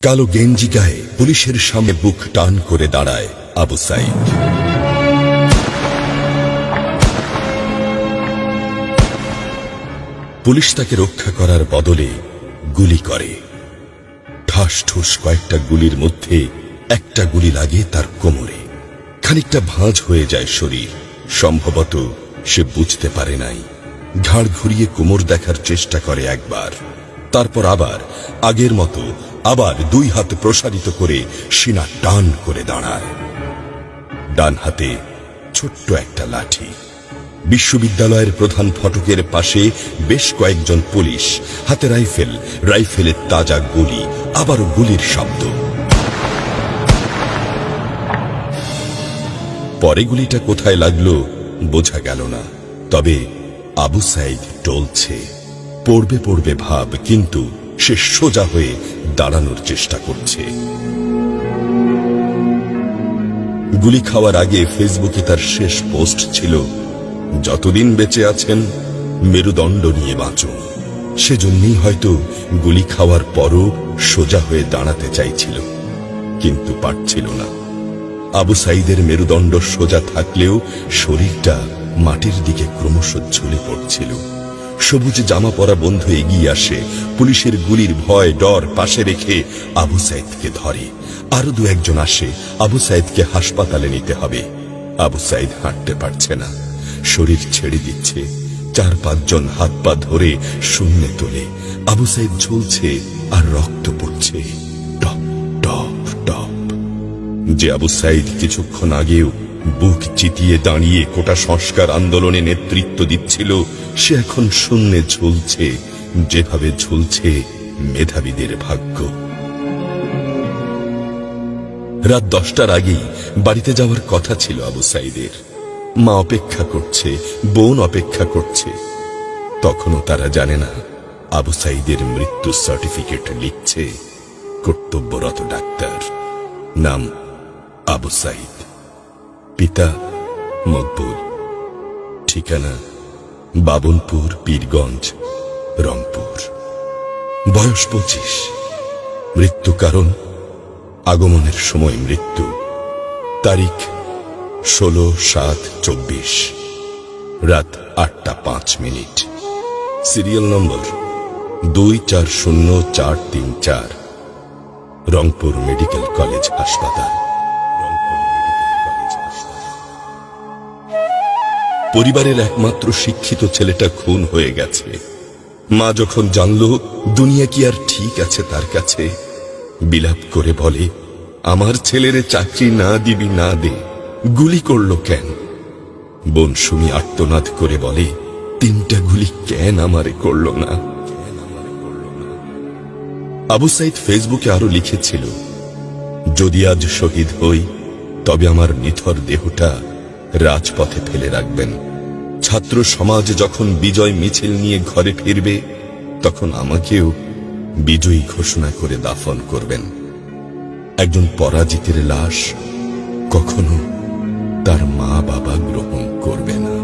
কালো গেঞ্জি গায়ে পুলিশের সামনে বুক টান করে দাঁড়ায় আবু সাইদ। পুলিশ তাকে রক্ষা করার বদলে গুলি করে। ঠাস ঠুস কয়েকটা গুলির মধ্যে একটা গুলি লাগে তার কোমরে। খানিকটা ভাঁজ হয়ে যায় শরীর। সম্ভবত সে বুঝতে পারে নাই। ঘাড় ঘুরিয়ে কোমর দেখার চেষ্টা করে একবার, তারপর আবার আগের মতো আবার দুই হাত প্রসারিত করে সিনা টান করে দাঁড়ায়। ডান হাতে ছোট্ট একটা লাঠি। বিশ্ববিদ্যালয়ের প্রধান ফটকের পাশে বেশ কয়েকজন পুলিশ, হাতে রাইফেল, রাইফেলের তাজা গুলি, আবারও গুলির শব্দ। পরে গুলিটা কোথায় লাগলো বোঝা গেল না। তবে আবু সাইদ টলছে। পড়বে পড়বে ভাব, কিন্তু সে সোজা হয়ে দাঁড়ানোর চেষ্টা করছে। গুলি খাওয়ার আগে ফেসবুকে তার শেষ পোস্ট ছিল, যতদিন বেঁচে আছেন মেরুদণ্ড নিয়ে বাঁচুন। সেজন্যই হয়তো গুলি খাওয়ার পরও সোজা হয়ে দাঁড়াতে চাইছিল, কিন্তু পারছিল না। আবু সাইদের মেরুদণ্ড সোজা থাকলেও শরীরটা মাটির দিকে ক্রমশ ঝুলে পড়ছিল। সবুজ জামা পরা বন্ধু এগিয়ে আসে, পুলিশের গুলির ভয় ডর পাশে রেখে আবু সাইদকে ধরে। আরো দু একজন আসে, আবু সাইদকে হাসপাতালে নিতে হবে। আবু সাইদ হাঁটতে পারছে না, শরীর ছেড়ে দিচ্ছে। 4-5 জন হাত পা ধরে শূন্যে তোলে। আবু সাইদ ঝুলছে আর রক্ত পড়ছে টপ টপ টপ। যে আবু সাইদ কিছুক্ষণ আগেও বুক চিতিয়ে দাঁড়িয়ে কোটা সংস্কার আন্দোলনে নেতৃত্ব দিচ্ছিল, সে এখন শূন্যে ঝুলছে, যেভাবে ঝুলছে মেধাবীদের ভাগ্য। রাত 10টার আগেই বাড়িতে যাওয়ার কথা ছিল আবু সাইদের। মা অপেক্ষা করছে, বোন অপেক্ষা করছে। তখনও তারা জানে না আবু সাইদের মৃত্যু সার্টিফিকেট লিখছে কর্তব্যরত ডাক্তার। নাম আবু সাইদ, পিতা মকবুল, ঠিকানা বাবনপুর, পীরগঞ্জ, রংপুর। বয়স 25। মৃত্যু কারণ আগমনের সময় মৃত্যু। তারিখ 16/7/24, রাত 8টা 5 minute. Serial number 240434, Rangpur medical college হাসপাতাল। পরিবারের একমাত্র শিক্ষিত ছেলেটা খুন হয়ে গেছে। মা যখন জানল দুনিয়া কি আর ঠিক আছে তার কাছে, বিলাপ করে বলে, আমার ছেলেরে চাকরি না দিবি না দে, গুলি করলো কেন? বোন সুমি আর্তনাদ করে বলে, 3টা গুলি কেন আমারে করলো না? আবু সাইদ ফেসবুকে আরো লিখেছিল, যদি আজ শহীদ হই তবে আমার নিথর দেহটা রাজপথে ফেলে রাখবেন। ছাত্র সমাজ যখন বিজয় মিছিল নিয়ে ঘরে ফিরবে, তখন আমাকেও বিজয়ী ঘোষণা করে দাফন করবেন। একজন পরাজিতের লাশ কখনো তার মা বাবা গ্রহণ করবে না।